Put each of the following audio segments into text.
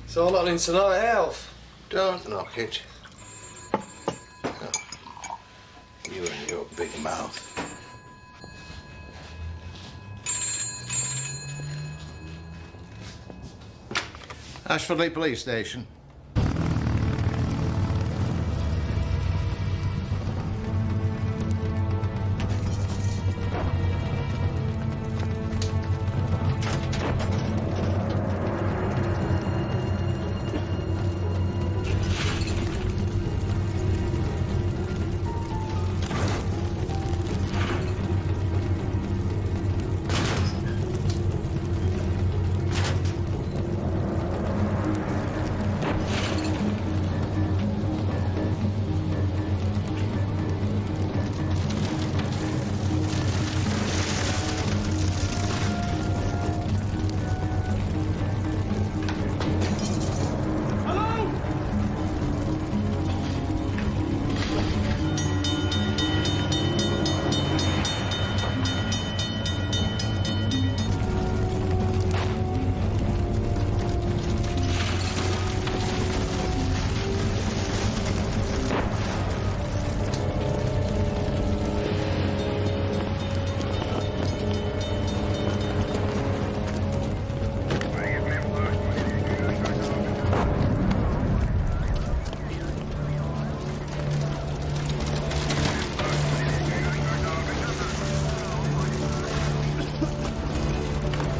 It's all happening tonight, Alf. Don't knock it. No. You and your big mouth. Ashfordley Police Station.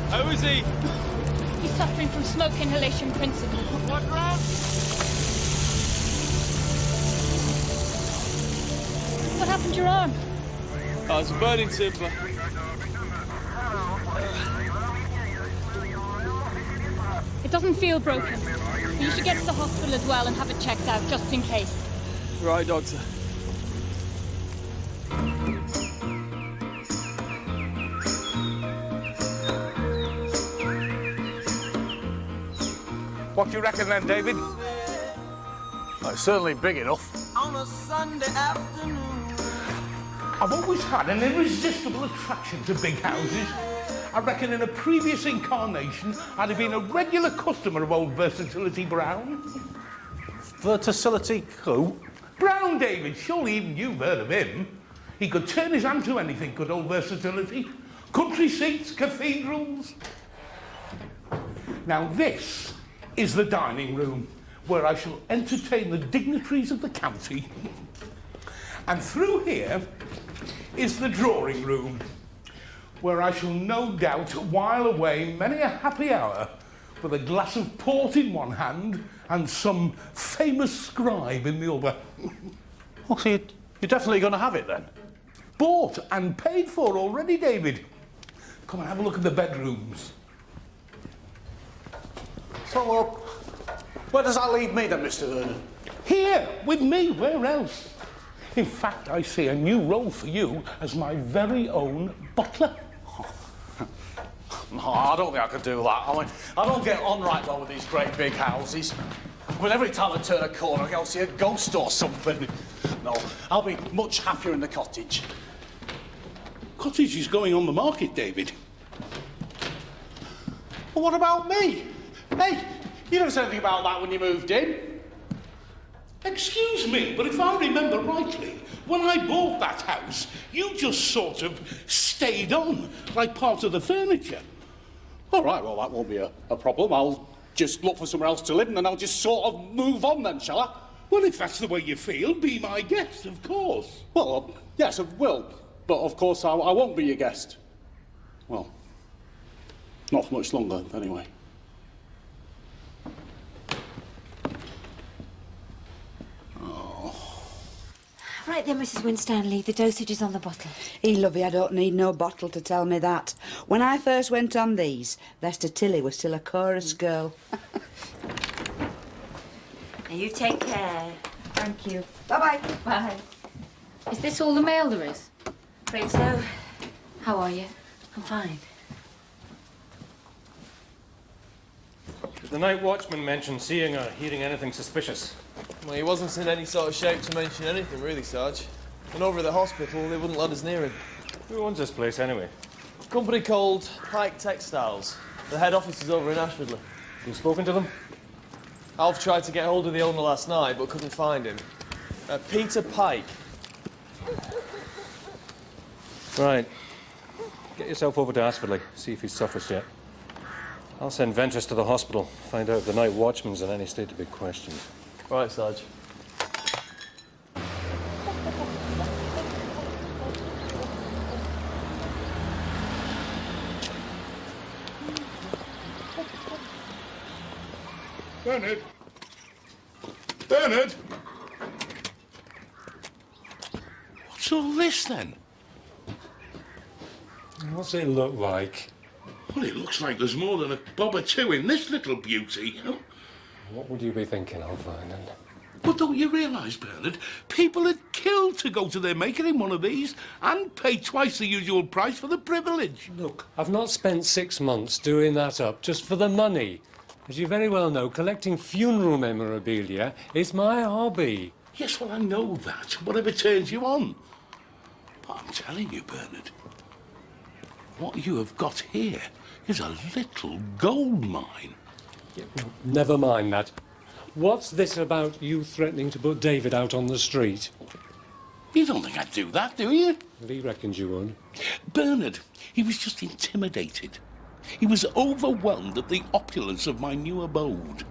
How is he? He's suffering from smoke inhalation principle. What wrong? What happened to your arm? Oh, it's a burning timber. It doesn't feel broken. You should get to the hospital as well and have it checked out, just in case. Right, doctor. What do you reckon then, David? Well, it's certainly big enough. On a Sunday afternoon. I've always had an irresistible attraction to big houses. I reckon in a previous incarnation, I'd have been a regular customer of old Versatility Brown. Versatility who? Brown, David. Surely even you've heard of him. He could turn his hand to anything, could old Versatility. Country seats, cathedrals. Now this is the dining room, where I shall entertain the dignitaries of the county. And through here is the drawing room, where I shall no doubt while away many a happy hour with a glass of port in one hand and some famous scribe in the other. Oh, so you're definitely going to have it then? Bought and paid for already, David. Come and have a look at the bedrooms. So, where does that leave me then, Mr. Vernon? Here, with me, where else? In fact, I see a new role for you as my very own butler. No, I don't think I could do that. I mean, I don't get on right well with these great big houses. I mean, every time I turn a corner, I'll see a ghost or something. No, I'll be much happier in the cottage. Cottage is going on the market, David. Well, what about me? Hey, you didn't say anything about that when you moved in. Excuse me, but if I remember rightly, when I bought that house, you just sort of stayed on, like part of the furniture. All right, well, that won't be a problem. I'll just look for somewhere else to live and then I'll just sort of move on then, shall I? Well, if that's the way you feel, be my guest, of course. Well, yes, I will. But, of course, I won't be your guest. Well, not for much longer, anyway. Right then, Mrs. Winstanley, the dosage is on the bottle. Lovey, I don't need no bottle to tell me that. When I first went on these, Lester Tilly was still a chorus girl. Now, you take care. Thank you. Bye-bye. Bye. Is this all the mail there is? Afraid so. How are you? I'm fine. Did the night watchman mention seeing or hearing anything suspicious? Well, he wasn't in any sort of shape to mention anything, really, Sarge. And over at the hospital, they wouldn't let us near him. Who owns this place, anyway? A company called Pike Textiles. The head office is over in Ashfordley. You spoken to them? Alf tried to get hold of the owner last night, but couldn't find him. Peter Pike. Right. Get yourself over to Asfordley, see if he suffers yet. I'll send Ventress to the hospital, find out if the night watchman's in any state to be questioned. Right, Sarge. Bernard! Bernard! What's all this, then? What's it look like? Well, it looks like there's more than a bob or two in this little beauty. What would you be thinking of, Vernon? But don't you realise, Bernard, people had killed to go to their maker in one of these and pay twice the usual price for the privilege. Look, I've not spent 6 months doing that up just for the money. As you very well know, collecting funeral memorabilia is my hobby. Yes, well, I know that, whatever turns you on. But I'm telling you, Bernard, what you have got here is a little gold mine. Never mind that. What's this about you threatening to put David out on the street? You don't think I'd do that, do you? Lee reckons you would. Bernard, he was just intimidated. He was overwhelmed at the opulence of my new abode.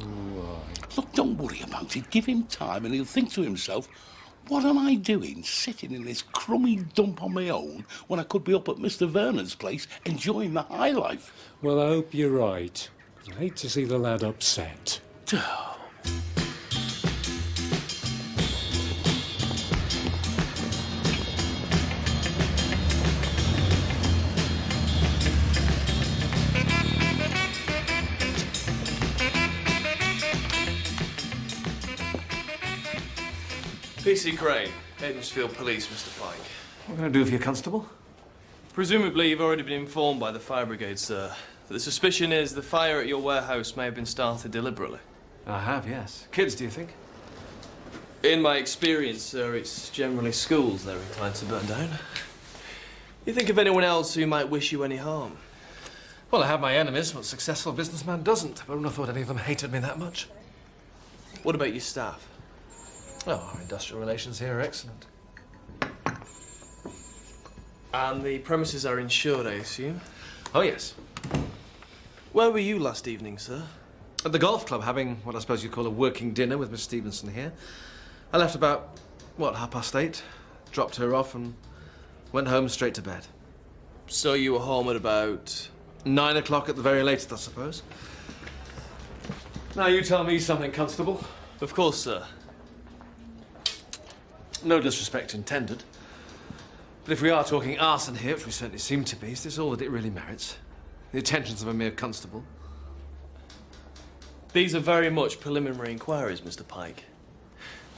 Look, don't worry about it. Give him time and he'll think to himself, what am I doing sitting in this crummy dump on my own when I could be up at Mr. Vernon's place enjoying the high life? Well, I hope you're right. I hate to see the lad upset. PC Crane, Edmondsfield Police, Mr. Pike. What can I do for you, Constable? Presumably, you've already been informed by the fire brigade, sir. The suspicion is the fire at your warehouse may have been started deliberately. I have, yes. Kids, do you think? In my experience, sir, it's generally schools they're inclined to burn down. You think of anyone else who might wish you any harm? Well, I have my enemies. What successful businessman doesn't? I wouldn't have thought any of them hated me that much. What about your staff? Oh, our industrial relations here are excellent. And the premises are insured, I assume? Oh, yes. Where were you last evening, sir? At the golf club, having what I suppose you'd call a working dinner with Miss Stevenson here. I left about, 8:30, dropped her off and went home straight to bed. So you were home at about... 9 o'clock at the very latest, I suppose. Now you tell me something, Constable. Of course, sir. No disrespect intended. But if we are talking arson here, which we certainly seem to be, is this all that it really merits? The attentions of a mere constable? These are very much preliminary inquiries, Mr. Pike.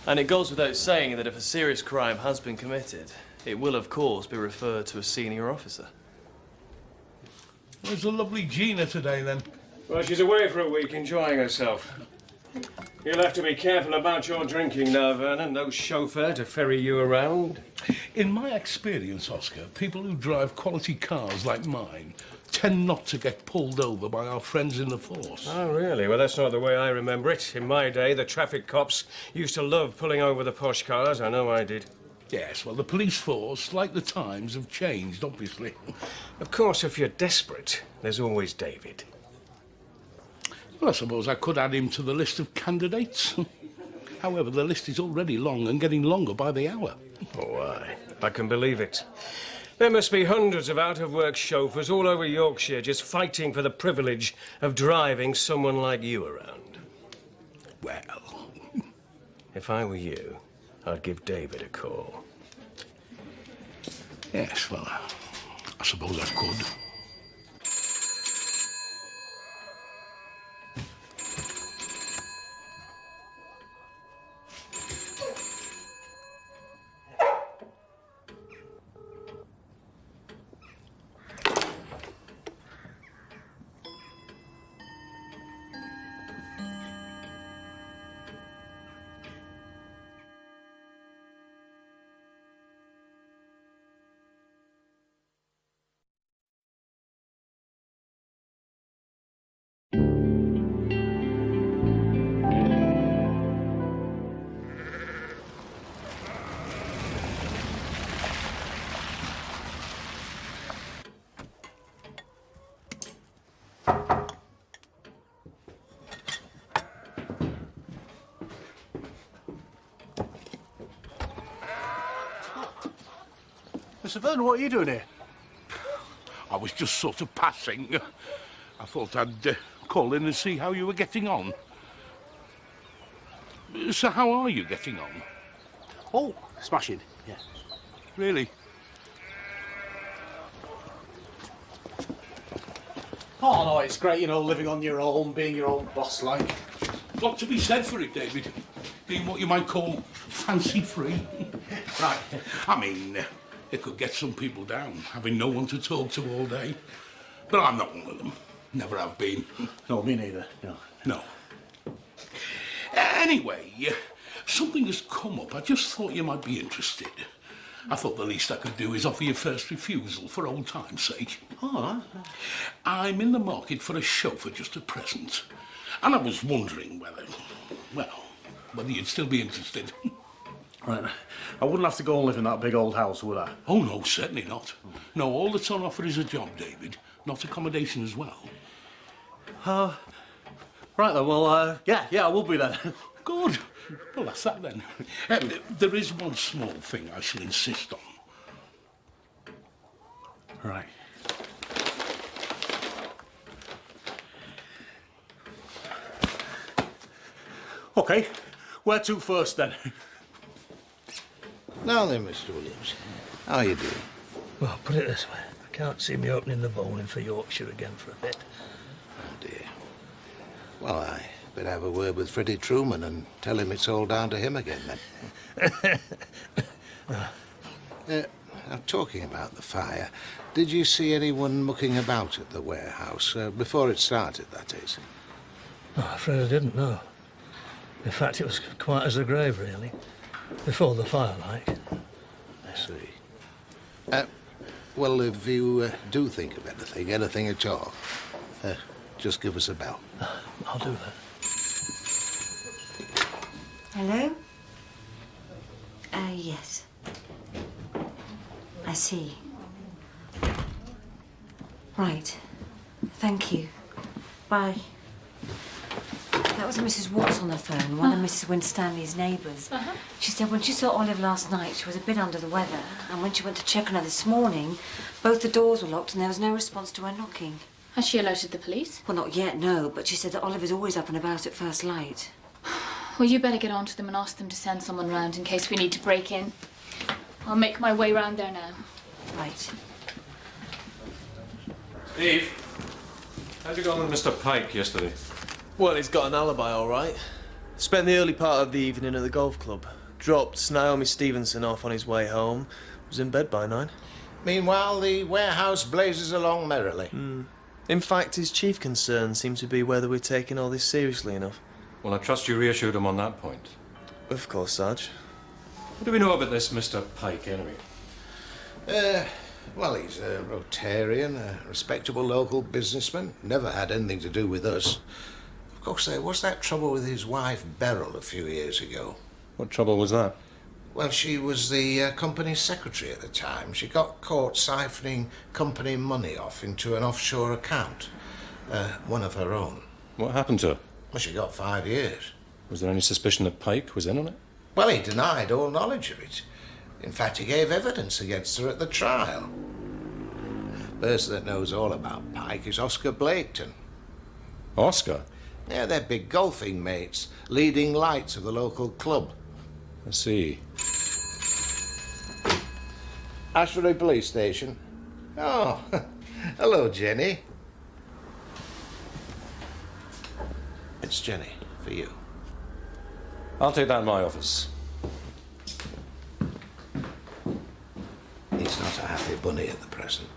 And it goes without saying that if a serious crime has been committed, it will, of course, be referred to a senior officer. Where's the lovely Gina today, then? Well, she's away for a week, enjoying herself. You'll have to be careful about your drinking now, Vernon. No chauffeur to ferry you around. In my experience, Oscar, people who drive quality cars like mine tend not to get pulled over by our friends in the force. Oh, really? Well, that's not the way I remember it. In my day, the traffic cops used to love pulling over the posh cars. I know I did. Yes, well, the police force, like the times, have changed, obviously. Of course, if you're desperate, there's always David. Well, I suppose I could add him to the list of candidates. However, the list is already long and getting longer by the hour. Oh, I can believe it. There must be hundreds of out-of-work chauffeurs all over Yorkshire just fighting for the privilege of driving someone like you around. Well... If I were you, I'd give David a call. Yes, well, I suppose I could. Mr. Vernon, what are you doing here? I was just sort of passing. I thought I'd call in and see how you were getting on. So how are you getting on? Oh, smashing, yeah. Really? Oh, no, it's great, you know, living on your own, being your own boss, like. Got to be said for it, David. Being what you might call fancy-free. Right. I mean, it could get some people down, having no one to talk to all day. But I'm not one of them. Never have been. No, me neither, no. No. Anyway, something has come up. I just thought you might be interested. I thought the least I could do is offer you first refusal for old time's sake. All right. I'm in the market for a chauffeur just at present. And I was wondering whether you'd still be interested. Right. I wouldn't have to go and live in that big old house, would I? Oh, no, certainly not. No, all that's on offer is a job, David, not accommodation as well. Right then, well, yeah, I will be then. Good. Well, that's that then. There is one small thing I shall insist on. Right. OK, where to first then? Now then, Mr. Williams, how are you doing? Well, put it this way. I can't see me opening the bowling for Yorkshire again for a bit. Oh, dear. Well, I better have a word with Freddie Truman and tell him it's all down to him again, then. Now, talking about the fire, did you see anyone mucking about at the warehouse? Before it started, that is. Oh, I'm afraid I didn't know. In fact, it was quiet as the grave, really. Before the fire, like. I see. Well, if you do think of anything at all, just give us a bell. I'll do that. Hello? Yes. I see. Right. Thank you. Bye. That was Mrs. Watts on the phone, one of Mrs. Winstanley's neighbours. She said when she saw Olive last night, she was a bit under the weather, and when she went to check on her this morning, both the doors were locked and there was no response to her knocking. Has she alerted the police? Well, not yet, no, but she said that Olive is always up and about at first light. Well, you better get on to them and ask them to send someone round in case we need to break in. I'll make my way round there now. Right. Steve, how'd you go on with Mr. Pike yesterday? Well, he's got an alibi, all right. Spent the early part of the evening at the golf club. Dropped Naomi Stevenson off on his way home. Was in bed by 9. Meanwhile, the warehouse blazes along merrily. In fact, his chief concern seems to be whether we're taking all this seriously enough. Well, I trust you reassured him on that point. Of course, Sarge. What do we know about this Mr. Pike, anyway? Well, he's a Rotarian, a respectable local businessman. Never had anything to do with us. Of course, there was that trouble with his wife, Beryl, a few years ago. What trouble was that? Well, she was the company secretary at the time. She got caught siphoning company money off into an offshore account, one of her own. What happened to her? Well, she got 5 years. Was there any suspicion that Pike was in on it? Well, he denied all knowledge of it. In fact, he gave evidence against her at the trial. The person that knows all about Pike is Oscar Blaketon. Oscar? Yeah, they're big golfing mates, leading lights of the local club. I see. Ashbury Police Station. Oh, hello, Jenny. It's Jenny, for you. I'll take that in my office. He's not a happy bunny at the present.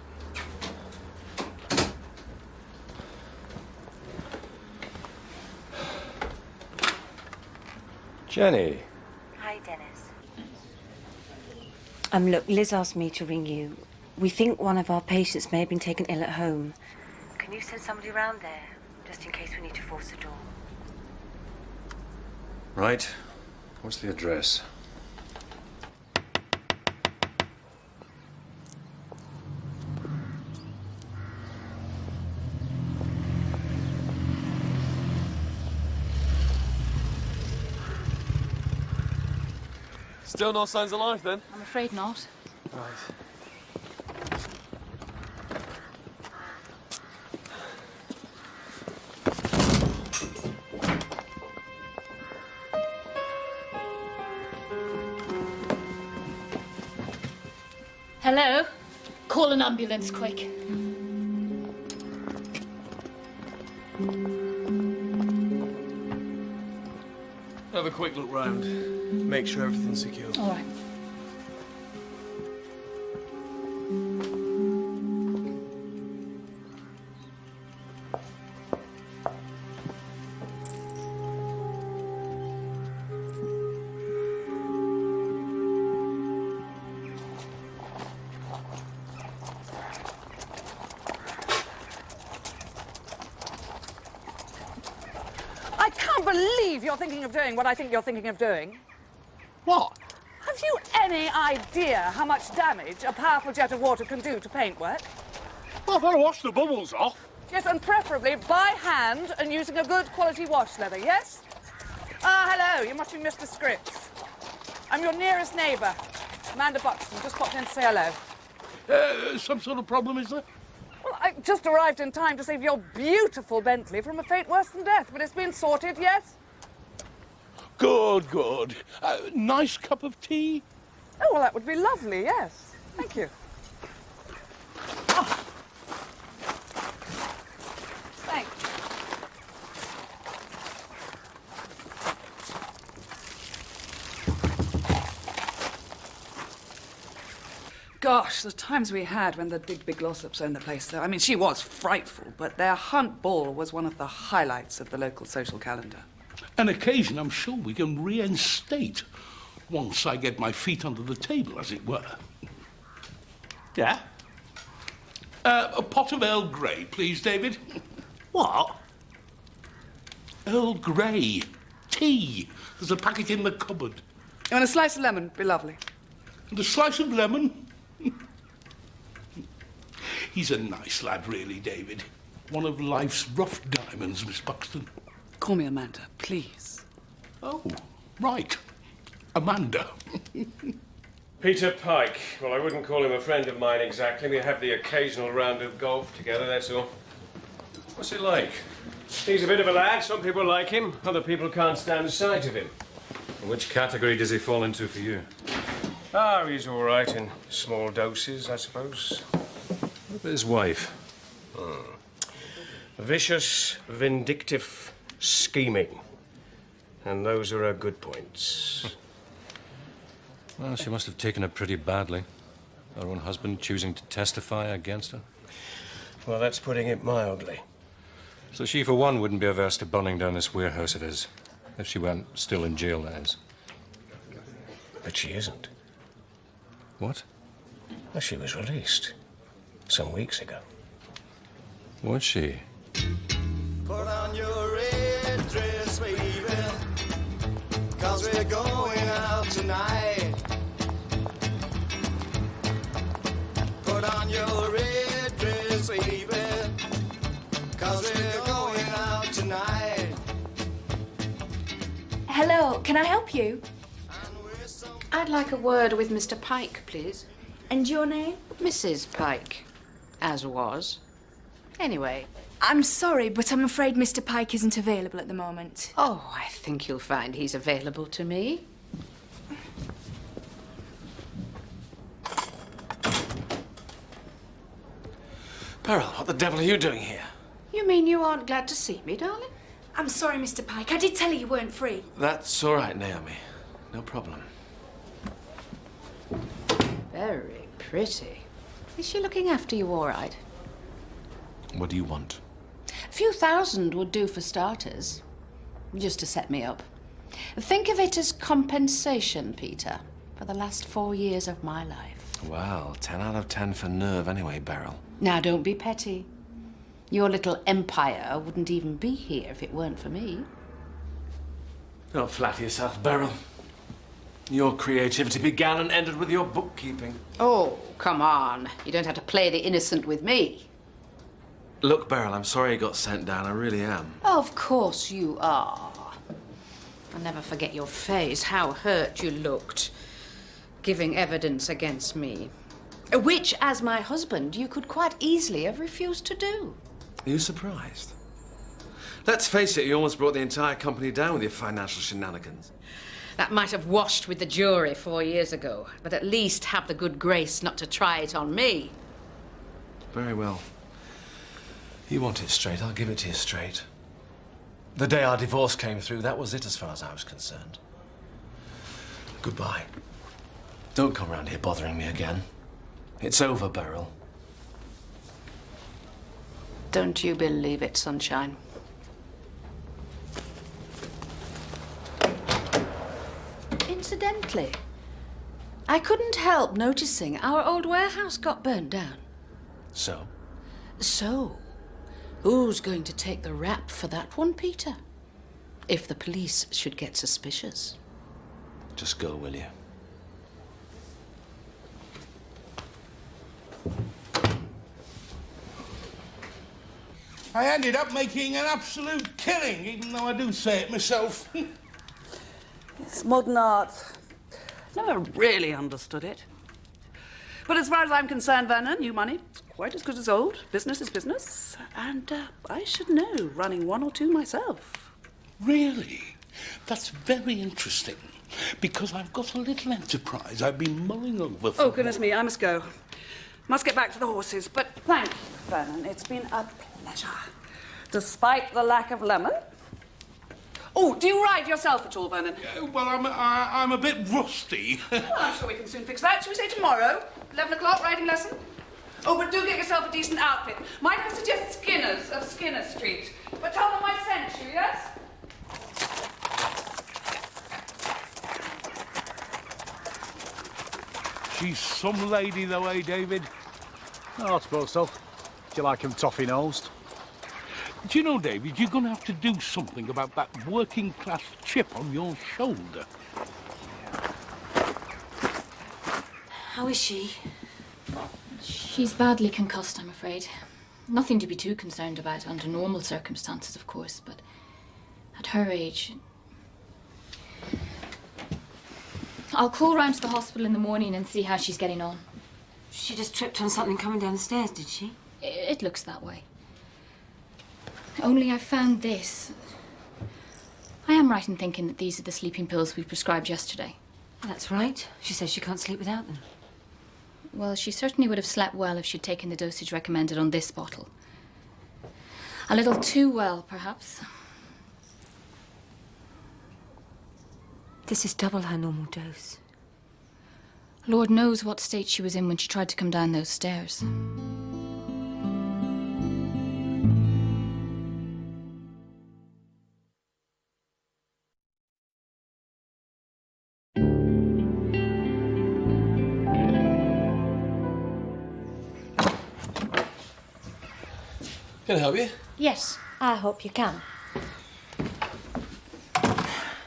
Jenny. Hi, Dennis. Look, Liz asked me to ring you. We think one of our patients may have been taken ill at home. Can you send somebody around there, just in case we need to force the door? Right. What's the address? Still no signs of life, then? I'm afraid not. Right. Hello? Call an ambulance, quick. Have a quick look round. Make sure everything's secure. All right. I can't believe you're thinking of doing what I think you're thinking of doing. What? Have you any idea how much damage a powerful jet of water can do to paintwork? Well, I've got to wash the bubbles off. Yes, and preferably by hand and using a good quality wash leather, yes? Ah, hello, you must be Mr. Scripps. I'm your nearest neighbour, Amanda Buxton. Just popped in to say hello. Some sort of problem, is there? Well, I just arrived in time to save your beautiful Bentley from a fate worse than death, but it's been sorted, yes? Good, good. Nice cup of tea? Oh, well, that would be lovely, yes. Thank you. Oh. Thanks. Gosh, the times we had when the big Glossops owned the place, though. I mean, she was frightful, but their hunt ball was one of the highlights of the local social calendar. An occasion I'm sure we can reinstate once I get my feet under the table, as it were. Yeah? A pot of Earl Grey, please, David. What? Earl Grey. Tea. There's a packet in the cupboard. And a slice of lemon would be lovely. And a slice of lemon? He's a nice lad, really, David. One of life's rough diamonds, Miss Buxton. Call me Amanda, please. Oh, right. Amanda. Peter Pike. Well, I wouldn't call him a friend of mine exactly. We have the occasional round of golf together, that's all. What's it like? He's a bit of a lad. Some people like him. Other people can't stand the sight of him. Which category does he fall into for you? Ah, he's all right in small doses, I suppose. What about his wife? Vicious, vindictive, scheming. And those are her good points. Well, she must have taken it pretty badly. Her own husband choosing to testify against her. Well, that's putting it mildly. So she, for one, wouldn't be averse to burning down this warehouse of his. If she weren't still in jail, that is. But she isn't. What? Well, she was released some weeks ago. Was she? Put on your red dress, baby, 'cause we're going out tonight. Put on your red dress, baby, 'cause we're going out tonight. Hello, can I help you? I'd like a word with Mr. Pike, please. And your name? Mrs. Pike, as was. Anyway. I'm sorry, but I'm afraid Mr. Pike isn't available at the moment. Oh, I think you'll find he's available to me. Beryl, what the devil are you doing here? You mean you aren't glad to see me, darling? I'm sorry, Mr. Pike. I did tell you you weren't free. That's all right, Naomi. No problem. Very pretty. Is she looking after you all right? What do you want? A few thousand would do for starters, just to set me up. Think of it as compensation, Peter, for the last 4 years of my life. Well, 10 out of 10 for nerve anyway, Beryl. Now, don't be petty. Your little empire wouldn't even be here if it weren't for me. Don't flatter yourself, Beryl. Your creativity began and ended with your bookkeeping. Oh, come on. You don't have to play the innocent with me. Look, Beryl, I'm sorry you got sent down. I really am. Of course you are. I'll never forget your face, how hurt you looked, giving evidence against me. Which, as my husband, you could quite easily have refused to do. Are you surprised? Let's face it, you almost brought the entire company down with your financial shenanigans. That might have washed with the jury 4 years ago, but at least have the good grace not to try it on me. Very well. You want it straight, I'll give it to you straight. The day our divorce came through, that was it as far as I was concerned. Goodbye. Don't come round here bothering me again. It's over, Beryl. Don't you believe it, sunshine? Incidentally, I couldn't help noticing our old warehouse got burnt down. So? So, who's going to take the rap for that one, Peter? If the police should get suspicious. Just go, will you? I ended up making an absolute killing, even though I do say it myself. It's modern art. Never really understood it. But as far as I'm concerned, Vernon, new money, quite as good as old. Business is business. And I should know, running one or two myself. Really? That's very interesting, because I've got a little enterprise I've been mulling over for... Oh, goodness me, I must go. Must get back to the horses, but thank you, Vernon. It's been a pleasure. Despite the lack of lemon. Oh, do you ride yourself at all, Vernon? Well, I'm a bit rusty. Well, I'm sure we can soon fix that. Shall we say tomorrow? 11 o'clock, riding lesson? Oh, but do get yourself a decent outfit. Might I suggest Skinner's of Skinner Street? But tell them I sent you, yes? She's some lady, though, eh, David? Oh, I suppose so. Do you like him toffee-nosed? Do you know, David, you're going to have to do something about that working-class chip on your shoulder. How is she? She's badly concussed, I'm afraid. Nothing to be too concerned about under normal circumstances, of course, but at her age... I'll call round to the hospital in the morning and see how she's getting on. She just tripped on something coming down the stairs, did she? It looks that way. Only I found this. I am right in thinking that these are the sleeping pills we prescribed yesterday. That's right. She says she can't sleep without them. Well, she certainly would have slept well if she'd taken the dosage recommended on this bottle. A little too well, perhaps. This is double her normal dose. Lord knows what state she was in when she tried to come down those stairs. Can I help you? Yes, I hope you can.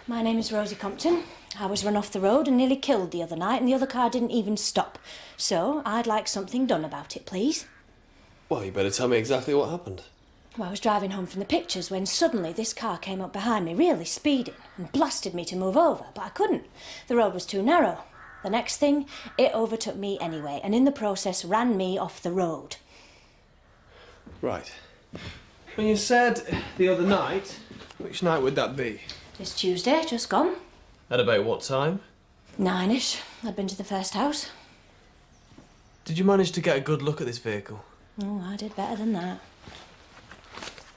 My name is Rosie Compton. I was run off the road and nearly killed the other night, and the other car didn't even stop. So I'd like something done about it, please. Well, you better tell me exactly what happened. Well, I was driving home from the pictures when suddenly this car came up behind me, really speeding, and blasted me to move over, but I couldn't. The road was too narrow. The next thing, it overtook me anyway, and in the process ran me off the road. Right. When you said the other night, which night would that be? This Tuesday, just gone. At about what time? 9-ish. I'd been to the first house. Did you manage to get a good look at this vehicle? Oh, I did better than that.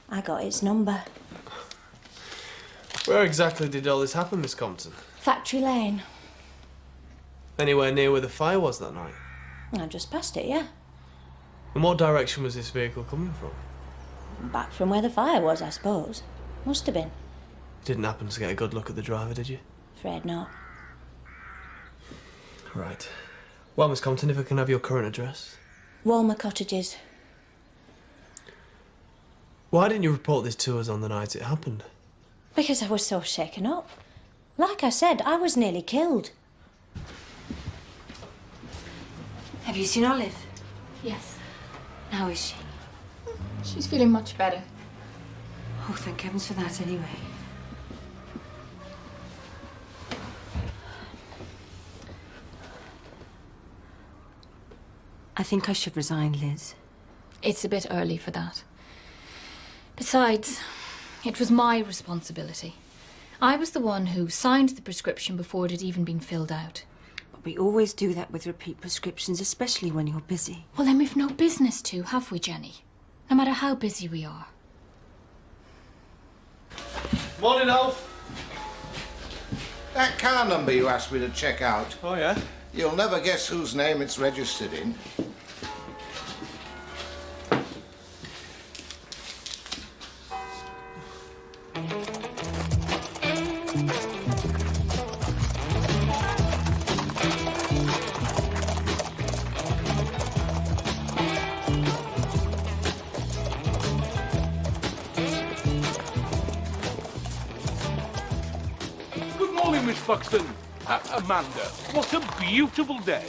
I got its number. Where exactly did all this happen, Miss Compton? Factory Lane. Anywhere near where the fire was that night? I just passed it, yeah. In what direction was this vehicle coming from? Back from where the fire was, I suppose. Must have been. You didn't happen to get a good look at the driver, did you? Afraid not. Right. Well, Miss Compton, if I can have your current address. Walmer Cottages. Why didn't you report this to us on the night it happened? Because I was so shaken up. Like I said, I was nearly killed. Have you seen Olive? Yes. How is she? She's feeling much better. Oh, thank heavens for that, anyway. I think I should resign, Liz. It's a bit early for that. Besides, it was my responsibility. I was the one who signed the prescription before it had even been filled out. But we always do that with repeat prescriptions, especially when you're busy. Well, then we've no business to, have we, Jenny? No matter how busy we are. Morning, Alf. That car number you asked me to check out. Oh, yeah? You'll never guess whose name it's registered in. Good morning, Miss Buxton. Amanda, what a beautiful day.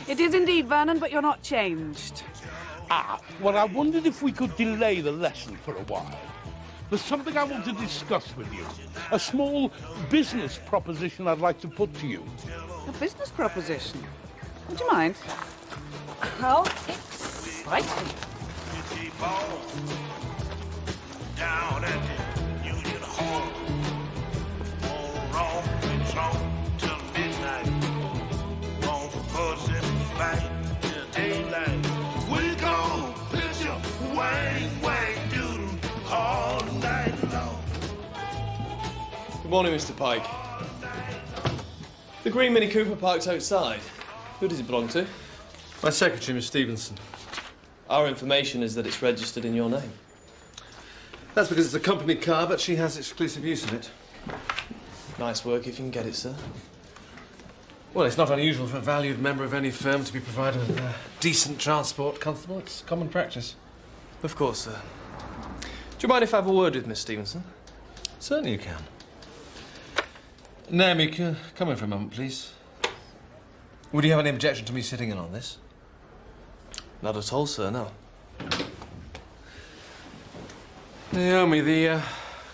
It is indeed, Vernon, but you're not changed. Well, I wondered if we could delay the lesson for a while. There's something I want to discuss with you. A small business proposition I'd like to put to you. A business proposition? Would you mind? How exciting. Down at the Union Hall. Wrong till midnight. Won't fuss and fight till daylight. We go picture wang wang doodle all night long. Good morning, Mr. Pike. The green Mini Cooper parked outside. Who does it belong to? My secretary, Miss Stevenson. Our information is that it's registered in your name. That's because it's a company car, but she has exclusive use of it. Nice work if you can get it, sir. Well, it's not unusual for a valued member of any firm to be provided with decent transport, Constable. It's common practice. Of course, sir. Do you mind if I have a word with Miss Stevenson? Certainly you can. Naomi, come in for a moment, please. Would you have any objection to me sitting in on this? Not at all, sir, no. Naomi, the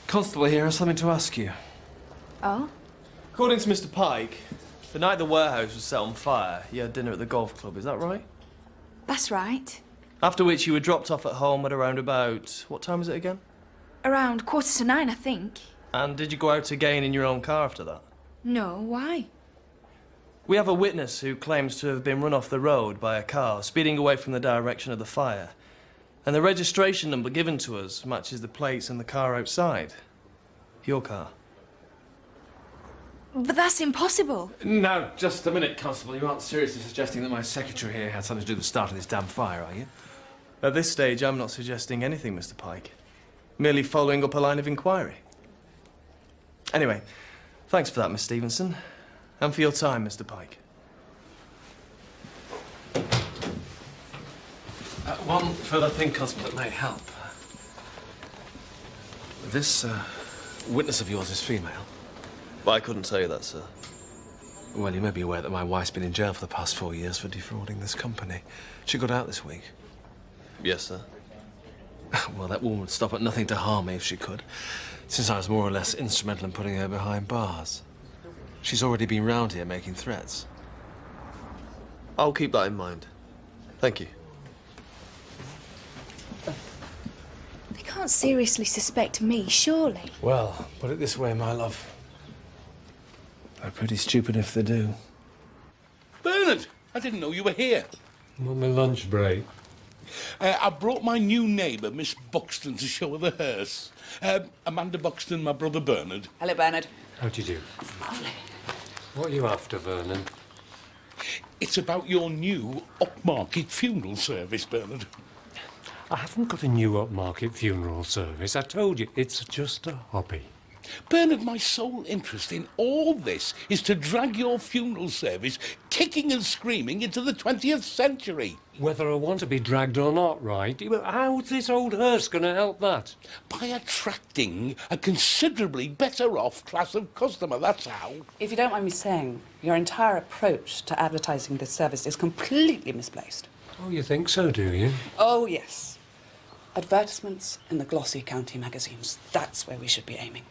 constable here has something to ask you. Oh? According to Mr. Pike, the night the warehouse was set on fire, you had dinner at the golf club, is that right? That's right. After which you were dropped off at home at around about... what time is it again? Around 9:15, I think. And did you go out again in your own car after that? No, why? We have a witness who claims to have been run off the road by a car, speeding away from the direction of the fire. And the registration number given to us matches the plates in the car outside. Your car. But that's impossible. Now, just a minute, Constable. You aren't seriously suggesting that my secretary here had something to do with the start of this damn fire, are you? At this stage, I'm not suggesting anything, Mr. Pike. Merely following up a line of inquiry. Anyway, thanks for that, Miss Stevenson. And for your time, Mr. Pike. One further thing, Constable, that may help. This witness of yours is female. But I couldn't tell you that, sir. Well, you may be aware that my wife's been in jail for the past 4 years for defrauding this company. She got out this week. Yes, sir. Well, that woman would stop at nothing to harm me if she could, since I was more or less instrumental in putting her behind bars. She's already been round here making threats. I'll keep that in mind. Thank you. They can't seriously suspect me, surely. Well, put it this way, my love. They're pretty stupid if they do. Bernard, I didn't know you were here. I'm on my lunch break. I brought my new neighbour, Miss Buxton, to show her the hearse. Amanda Buxton, my brother Bernard. Hello, Bernard. How do you do? What are you after, Vernon? It's about your new upmarket funeral service, Bernard. I haven't got a new upmarket funeral service. I told you, it's just a hobby. Bernard, my sole interest in all this is to drag your funeral service kicking and screaming into the 20th century. Whether I want to be dragged or not, right? How's this old hearse going to help that? By attracting a considerably better off class of customer, that's how. If you don't mind me saying, your entire approach to advertising this service is completely misplaced. Oh, you think so, do you? Oh, yes. Advertisements in the glossy county magazines, that's where we should be aiming.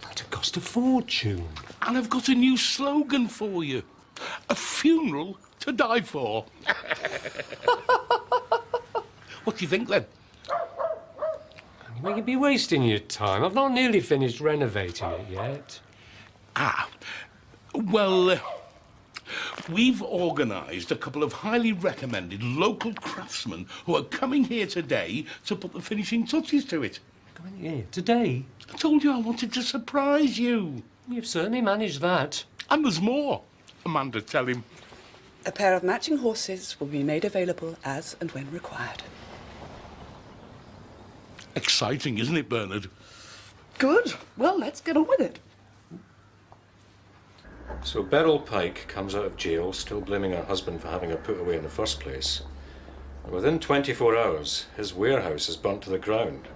That'd cost a fortune. And I've got a new slogan for you. A funeral to die for. What do you think, then? You might be wasting your time. I've not nearly finished renovating it yet. Well, we've organised a couple of highly recommended local craftsmen who are coming here today to put the finishing touches to it. Coming here today? I told you I wanted to surprise you. You've certainly managed that. And there's more. Amanda, tell him. A pair of matching horses will be made available as and when required. Exciting, isn't it, Bernard? Good. Well, let's get on with it. So Beryl Pike comes out of jail, still blaming her husband for having her put away in the first place. And within 24 hours, his warehouse is burnt to the ground.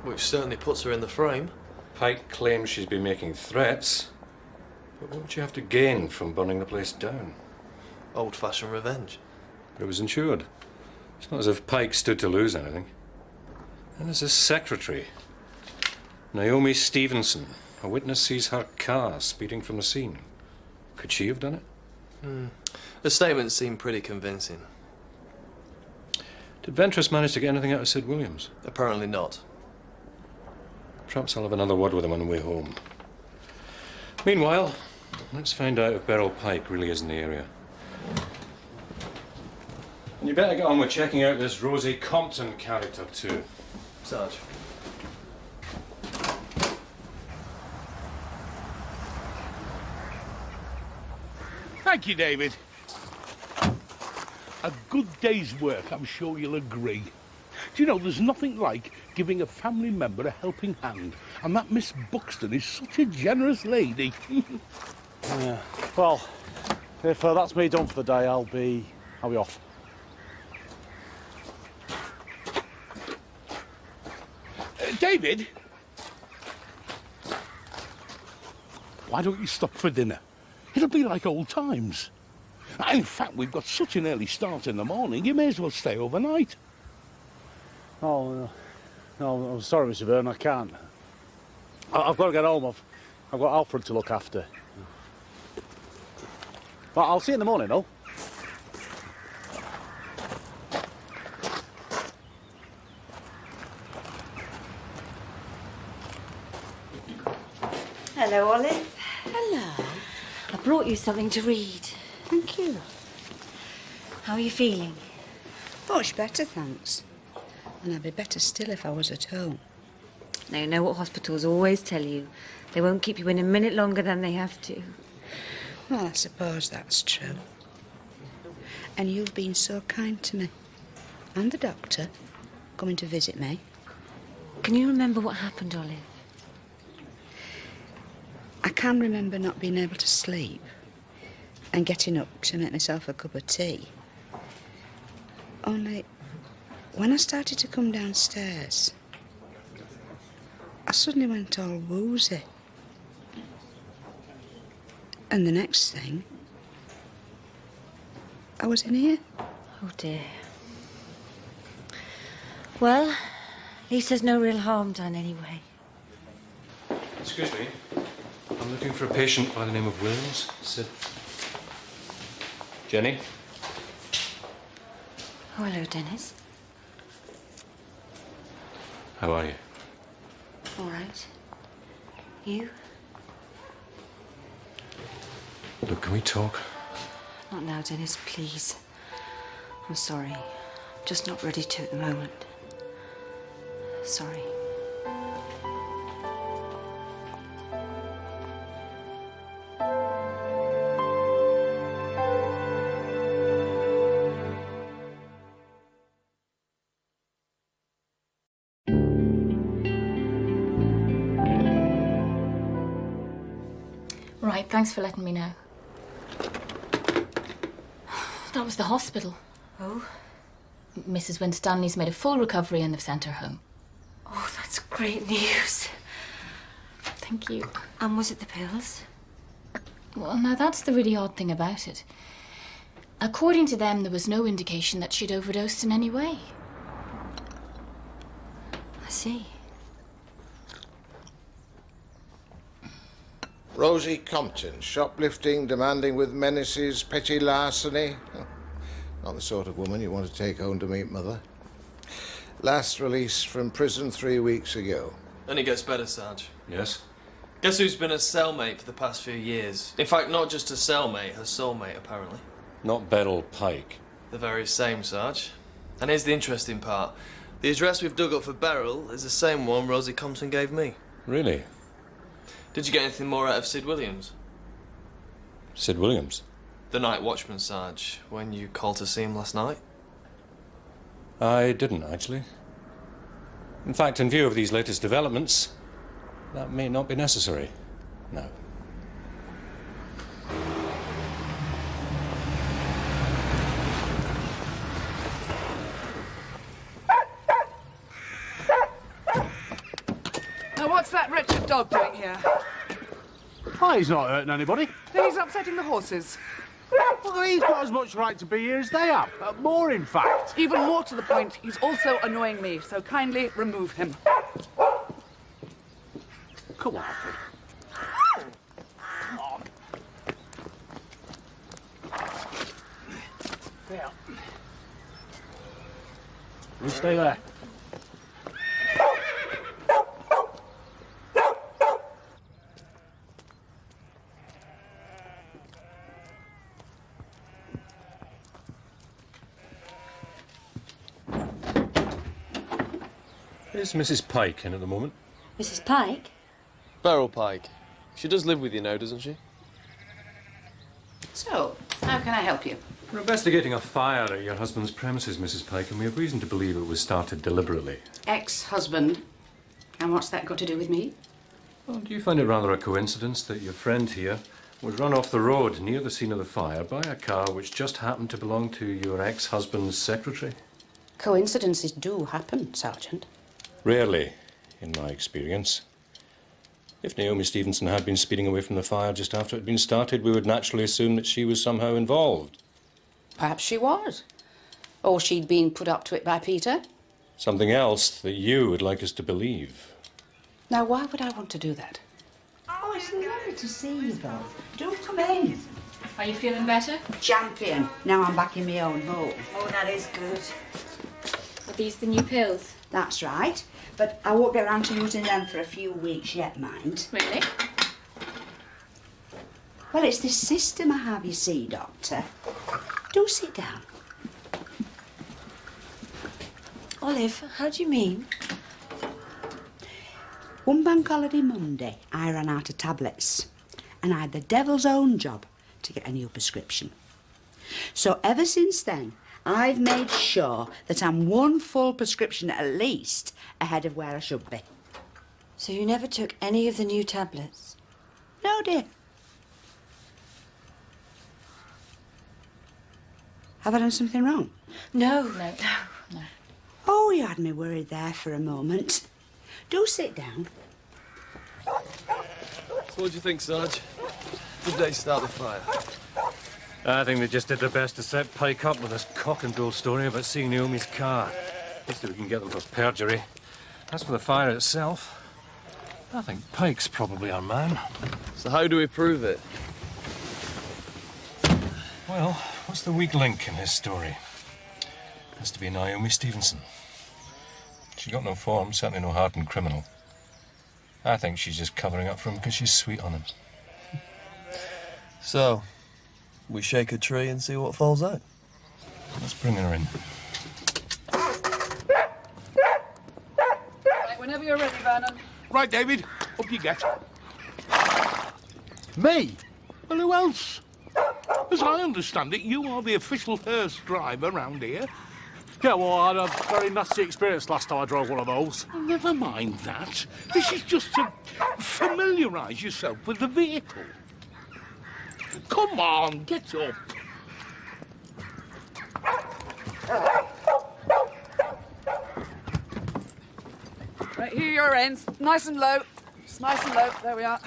Which certainly puts her in the frame. Pike claims she's been making threats. But what would she have to gain from burning the place down? Old-fashioned revenge. But it was insured. It's not as if Pike stood to lose anything. And there's his secretary, Naomi Stevenson. A witness sees her car speeding from the scene. Could she have done it? The statements seem pretty convincing. Did Ventress manage to get anything out of Sid Williams? Apparently not. Perhaps I'll have another word with him on the way home. Meanwhile, let's find out if Beryl Pike really is in the area. And you better get on with checking out this Rosie Compton character too. Sarge. Thank you, David. A good day's work, I'm sure you'll agree. Do you know, there's nothing like giving a family member a helping hand. And that Miss Buxton is such a generous lady. Yeah. Well, if that's me done for the day, I'll be off. David? Why don't you stop for dinner? It'll be like old times. In fact, we've got such an early start in the morning, you may as well stay overnight. Oh, no, I'm sorry, Mr. Vernon, I can't. I've got to get home. I've got Alfred to look after. Well, I'll see you in the morning, though. Hello, Olive. Hello. I brought you something to read. Thank you. How are you feeling? Much better, thanks. And I'd be better still if I was at home. Now, you know what hospitals always tell you. They won't keep you in a minute longer than they have to. Well, I suppose that's true. And you've been so kind to me. And the doctor, coming to visit me. Can you remember what happened, Olive? I can remember not being able to sleep and getting up to make myself a cup of tea. Only, when I started to come downstairs, I suddenly went all woozy. And the next thing, I was in here. Oh, dear. Well, at least there's no real harm done anyway. Excuse me. I'm looking for a patient by the name of Williams. Sid. Jenny? Oh, hello, Dennis. How are you? All right. You? Look, can we talk? Not now, Dennis, please. I'm sorry. I'm just not ready to at the moment. Sorry. Right, thanks for letting me know. That was the hospital. Oh? Mrs. Winstanley's made a full recovery and they've sent her home. Oh, that's great news. Thank you. And was it the pills? Well, now that's the really odd thing about it. According to them, there was no indication that she'd overdosed in any way. I see. Rosie Compton, shoplifting, demanding with menaces, petty larceny. Oh, not the sort of woman you want to take home to meet Mother. Last released from prison 3 weeks ago. And it gets better, Sarge. Yes? Guess who's been a cellmate for the past few years? In fact, not just a cellmate, her soulmate, apparently. Not Beryl Pike. The very same, Sarge. And here's the interesting part. The address we've dug up for Beryl is the same one Rosie Compton gave me. Really? Did you get anything more out of Sid Williams? Sid Williams? The night watchman, Sarge, when you called to see him last night? I didn't, actually. In fact, in view of these latest developments, that may not be necessary. No. Now, what's that wretched dog doing here? Oh, he's not hurting anybody. He's upsetting the horses. Well, he's got as much right to be here as they have. More, in fact. Even more to the point, he's also annoying me, so kindly remove him. Come on, Alfred. Come on. There. You stay there. Is Mrs. Pike in at the moment? Mrs. Pike? Beryl Pike. She does live with you now, doesn't she? So, how can I help you? We're investigating a fire at your husband's premises, Mrs. Pike, and we have reason to believe it was started deliberately. Ex-husband. And what's that got to do with me? Well, do you find it rather a coincidence that your friend here was run off the road near the scene of the fire by a car which just happened to belong to your ex-husband's secretary? Coincidences do happen, Sergeant. Rarely, in my experience. If Naomi Stevenson had been speeding away from the fire just after it had been started, we would naturally assume that she was somehow involved. Perhaps she was. Or she'd been put up to it by Peter. Something else that you would like us to believe. Now, why would I want to do that? Oh, it's lovely to see you both. Do come in. Are you feeling better? Champion. Now I'm back in my own home. Oh, that is good. Are these the new pills? That's right. But I won't get around to using them for a few weeks yet, mind. Really? Well, it's this system I have, you see, Doctor. Do sit down. Olive, how do you mean? One bank holiday Monday, I ran out of tablets. And I had the devil's own job to get a new prescription. So ever since then, I've made sure that I'm one full prescription at least ahead of where I should be. So you never took any of the new tablets? No, dear. Have I done something wrong? No. No. Oh, you had me worried there for a moment. Do sit down. So what do you think, Sarge? Did they start the fire? I think they just did their best to set Pike up with this cock and bull story about seeing Naomi's car. At least if we can get them for perjury. As for the fire itself, I think Pike's probably our man. So how do we prove it? Well, what's the weak link in his story? Has to be Naomi Stevenson. She's got no form, certainly no hardened criminal. I think she's just covering up for him because she's sweet on him. So, we shake a tree and see what falls out. Let's bring her in. Right, whenever you're ready, Vernon. Right, David, up you get. Me? Well, who else? As I understand it, you are the official hearse driver round here. Yeah, well, I had a very nasty experience last time I drove one of those. Never mind that. This is just to familiarise yourself with the vehicle. Come on, get up. Right, here are your ends. Nice and low. Just nice and low. There we are.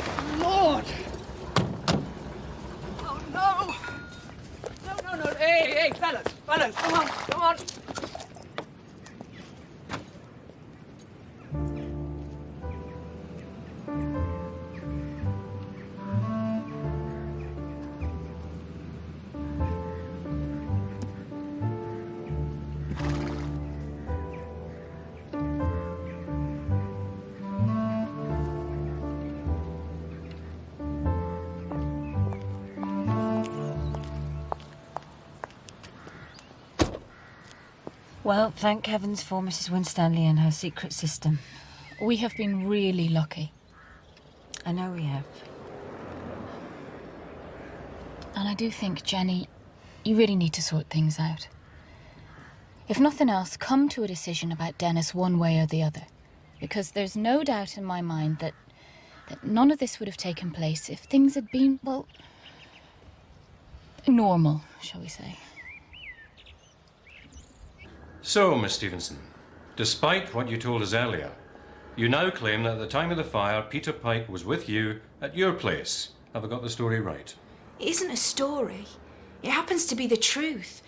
Good Lord! Oh, no! No. Hey, fellas, come on. Well, thank heavens for Mrs. Winstanley and her secret system. We have been really lucky. I know we have. And I do think, Jenny, you really need to sort things out. If nothing else, come to a decision about Dennis one way or the other. Because there's no doubt in my mind that none of this would have taken place if things had been, well, normal, shall we say. So, Miss Stevenson, despite what you told us earlier, you now claim that at the time of the fire, Peter Pike was with you at your place. Have I got the story right? It isn't a story. It happens to be the truth.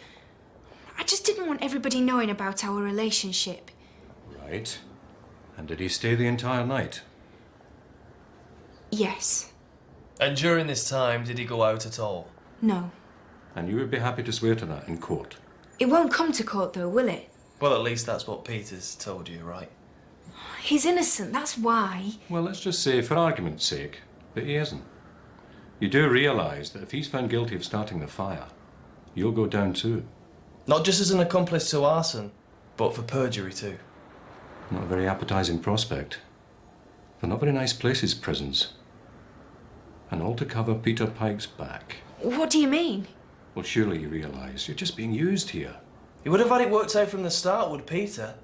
I just didn't want everybody knowing about our relationship. Right. And did he stay the entire night? Yes. And during this time, did he go out at all? No. And you would be happy to swear to that in court? It won't come to court, though, will it? Well, at least that's what Peter's told you, right? He's innocent, that's why. Well, let's just say, for argument's sake, that he isn't. You do realise that if he's found guilty of starting the fire, you'll go down too. Not just as an accomplice to arson, but for perjury too. Not a very appetising prospect. They're not very nice places, prisons. And all to cover Peter Pike's back. What do you mean? Well, surely you realise you're just being used here. He would have had it worked out from the start, would Peter?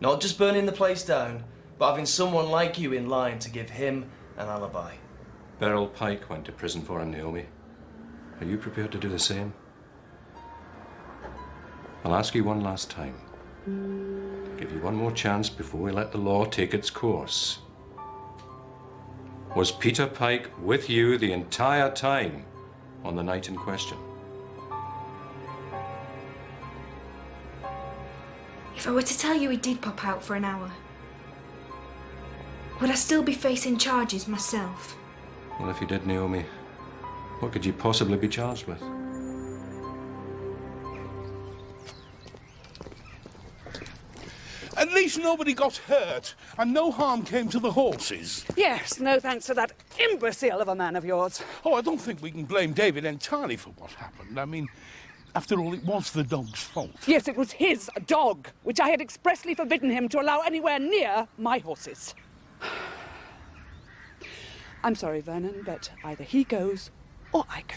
Not just burning the place down, but having someone like you in line to give him an alibi. Beryl Pike went to prison for him, Naomi. Are you prepared to do the same? I'll ask you one last time. Give you one more chance before we let the law take its course. Was Peter Pike with you the entire time on the night in question? If I were to tell you he did pop out for an hour, would I still be facing charges myself? Well, if you did, Naomi, what could you possibly be charged with? At least nobody got hurt, and no harm came to the horses. Yes, no thanks to that imbecile of a man of yours. Oh, I don't think we can blame David entirely for what happened. I mean, after all, it was the dog's fault. Yes, it was his dog, which I had expressly forbidden him to allow anywhere near my horses. I'm sorry, Vernon, but either he goes or I go.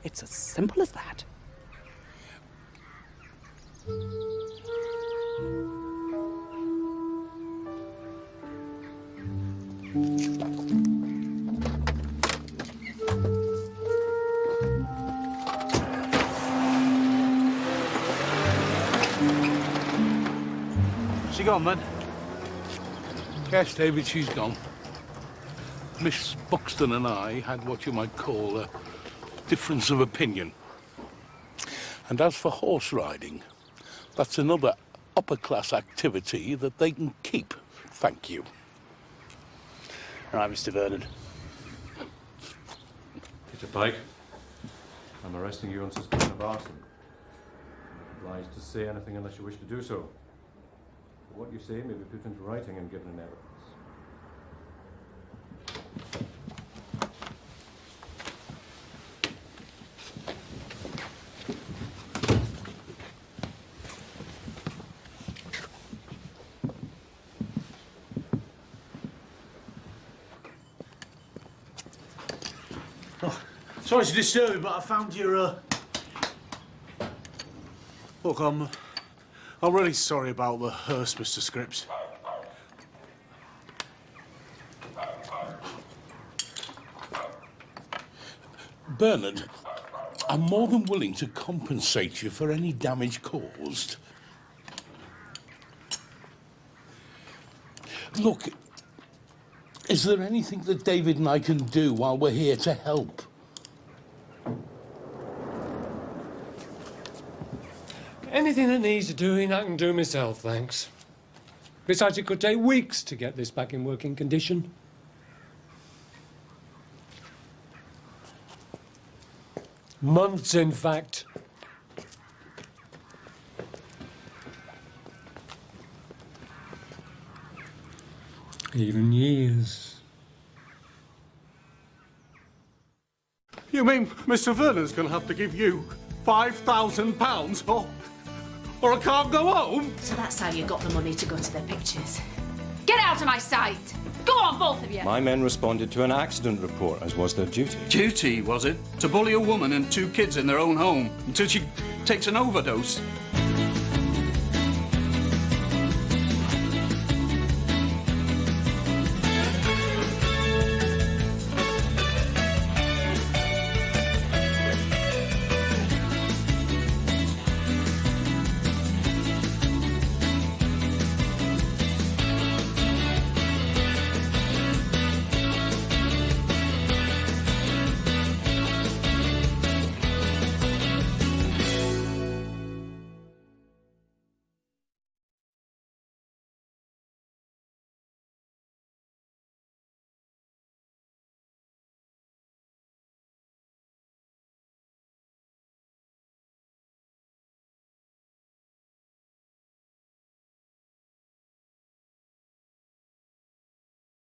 It's as simple as that. She gone, then? Yes, David, she's gone. Miss Buxton and I had what you might call a difference of opinion. And as for horse riding, that's another upper-class activity that they can keep. Thank you. Right, Mr. Vernon. Peter Pike, I'm arresting you on suspicion of arson. You're not obliged to say anything unless you wish to do so. But what you say may be put into writing and given in evidence. Sorry to disturb you, but I found your, Look, I'm really sorry about the hearse, Mr. Scripps. Bernard, I'm more than willing to compensate you for any damage caused. Look, Is there anything that David and I can do while we're here to help? Anything that needs doing, I can do myself, thanks. Besides, it could take weeks to get this back in working condition. Months, in fact. Even years. You mean Mr. Vernon's going to have to give you £5,000 or I can't go home? So that's how you got the money to go to their pictures. Get out of my sight! Go on, both of you! My men responded to an accident report, as was their duty. Duty, was it? To bully a woman and 2 kids in their own home until she takes an overdose?